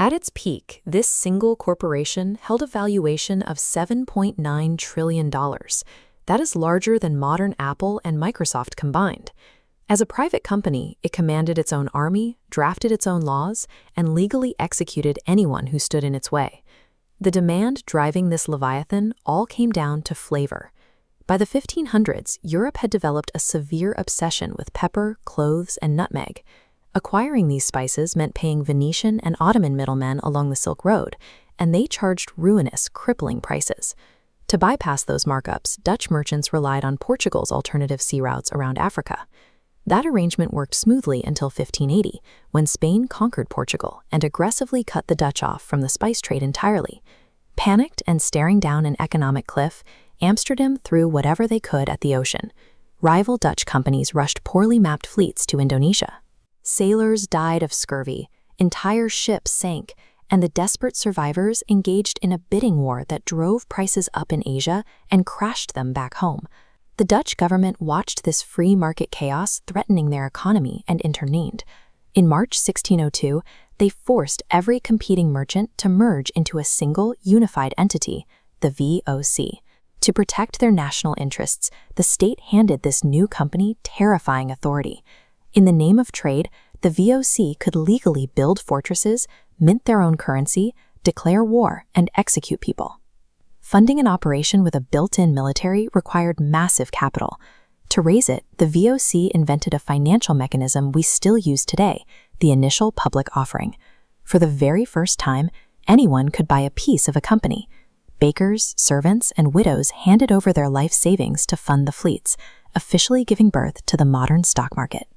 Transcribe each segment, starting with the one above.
At its peak, this single corporation held a valuation of $7.9 trillion. That is larger than modern Apple and Microsoft combined. As a private company, it commanded its own army, drafted its own laws, and legally executed anyone who stood in its way. The demand driving this leviathan all came down to flavor. By the 1500s, Europe had developed a severe obsession with pepper, cloves, and nutmeg. Acquiring these spices meant paying Venetian and Ottoman middlemen along the Silk Road, and they charged ruinous, crippling prices. To bypass those markups, Dutch merchants relied on Portugal's alternative sea routes around Africa. That arrangement worked smoothly until 1580, when Spain conquered Portugal and aggressively cut the Dutch off from the spice trade entirely. Panicked and staring down an economic cliff, Amsterdam threw whatever they could at the ocean. Rival Dutch companies rushed poorly mapped fleets to Indonesia. Sailors died of scurvy, entire ships sank, and the desperate survivors engaged in a bidding war that drove prices up in Asia and crashed them back home. The Dutch government watched this free market chaos threatening their economy and intervened. In March 1602, they forced every competing merchant to merge into a single, unified entity, the VOC. To protect their national interests, the state handed this new company terrifying authority. In the name of trade, the VOC could legally build fortresses, mint their own currency, declare war, and execute people. Funding an operation with a built-in military required massive capital. To raise it, the VOC invented a financial mechanism we still use today, the initial public offering. For the very first time, anyone could buy a piece of a company. Bakers, servants, and widows handed over their life savings to fund the fleets, officially giving birth to the modern stock market.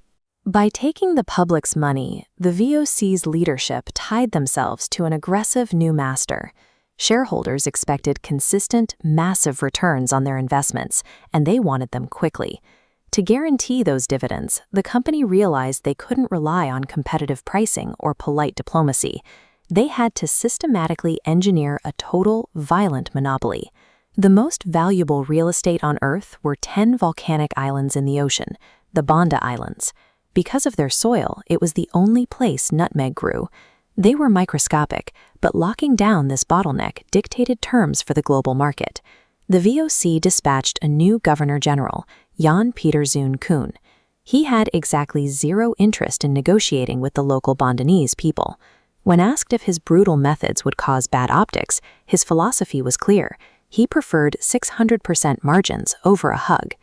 By taking the public's money, the VOC's leadership tied themselves to an aggressive new master. Shareholders expected consistent, massive returns on their investments, and they wanted them quickly. To guarantee those dividends, the company realized they couldn't rely on competitive pricing or polite diplomacy. They had to systematically engineer a total, violent monopoly. The most valuable real estate on Earth were 10 volcanic islands in the ocean, the Banda Islands. Because of their soil, it was the only place nutmeg grew. They were microscopic, but locking down this bottleneck dictated terms for the global market. The VOC dispatched a new governor-general, Jan Pieter Zoon Koen. He had exactly zero interest in negotiating with the local Bandanese people. When asked if his brutal methods would cause bad optics, his philosophy was clear. He preferred 600% margins over a hug.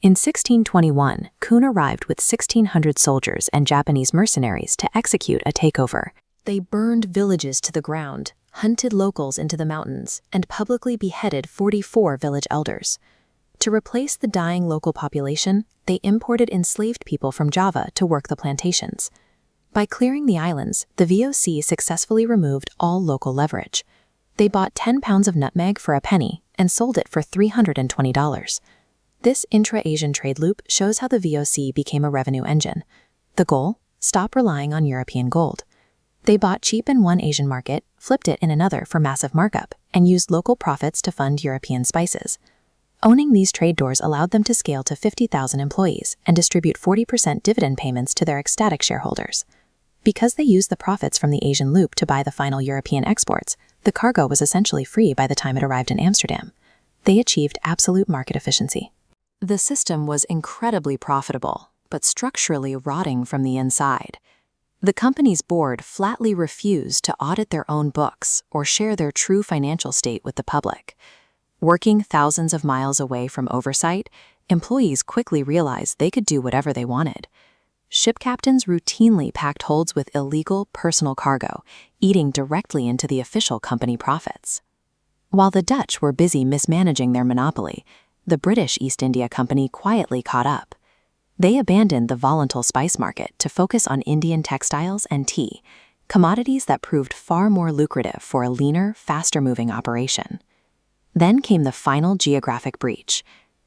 In 1621, Koen arrived with 1,600 soldiers and Japanese mercenaries to execute a takeover. They burned villages to the ground, hunted locals into the mountains, and publicly beheaded 44 village elders. To replace the dying local population, they imported enslaved people from Java to work the plantations. By clearing the islands, the VOC successfully removed all local leverage. They bought 10 pounds of nutmeg for a penny and sold it for $320. This intra-Asian trade loop shows how the VOC became a revenue engine. The goal? Stop relying on European gold. They bought cheap in one Asian market, flipped it in another for massive markup, and used local profits to fund European spices. Owning these trade doors allowed them to scale to 50,000 employees and distribute 40% dividend payments to their ecstatic shareholders. Because they used the profits from the Asian loop to buy the final European exports, the cargo was essentially free by the time it arrived in Amsterdam. They achieved absolute market efficiency. The system was incredibly profitable, but structurally rotting from the inside. The company's board flatly refused to audit their own books or share their true financial state with the public. Working thousands of miles away from oversight, employees quickly realized they could do whatever they wanted. Ship captains routinely packed holds with illegal personal cargo, eating directly into the official company profits. While the Dutch were busy mismanaging their monopoly, the British East India Company quietly caught up. They abandoned the volatile spice market to focus on Indian textiles and tea, commodities that proved far more lucrative for a leaner, faster-moving operation. Then came the final geographic breach.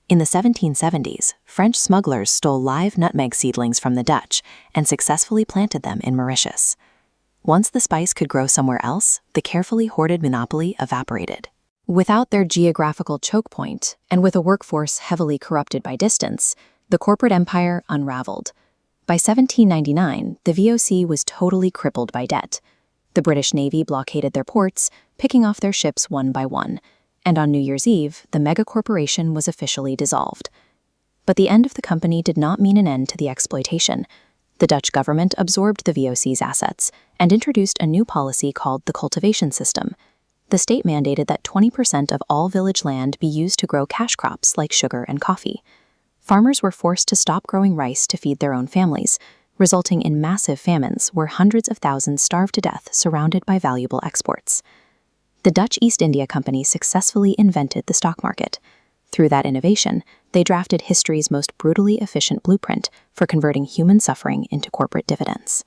In the 1770s, French smugglers stole live nutmeg seedlings from the Dutch and successfully planted them in Mauritius. Once the spice could grow somewhere else, the carefully hoarded monopoly evaporated. Without their geographical choke point, and with a workforce heavily corrupted by distance, the corporate empire unraveled. By 1799, the VOC was totally crippled by debt. The The British Navy blockaded their ports, picking off their ships one by one, and on New Year's Eve, the mega-corporation was officially dissolved. But the end of the company did not mean an end to the exploitation. The Dutch government absorbed the VOC's assets and introduced a new policy called the cultivation system. The state mandated that 20% of all village land be used to grow cash crops like sugar and coffee. Farmers were forced to stop growing rice to feed their own families, resulting in massive famines where hundreds of thousands starved to death surrounded by valuable exports. The Dutch East India Company successfully invented the stock market. Through that innovation, they drafted history's most brutally efficient blueprint for converting human suffering into corporate dividends.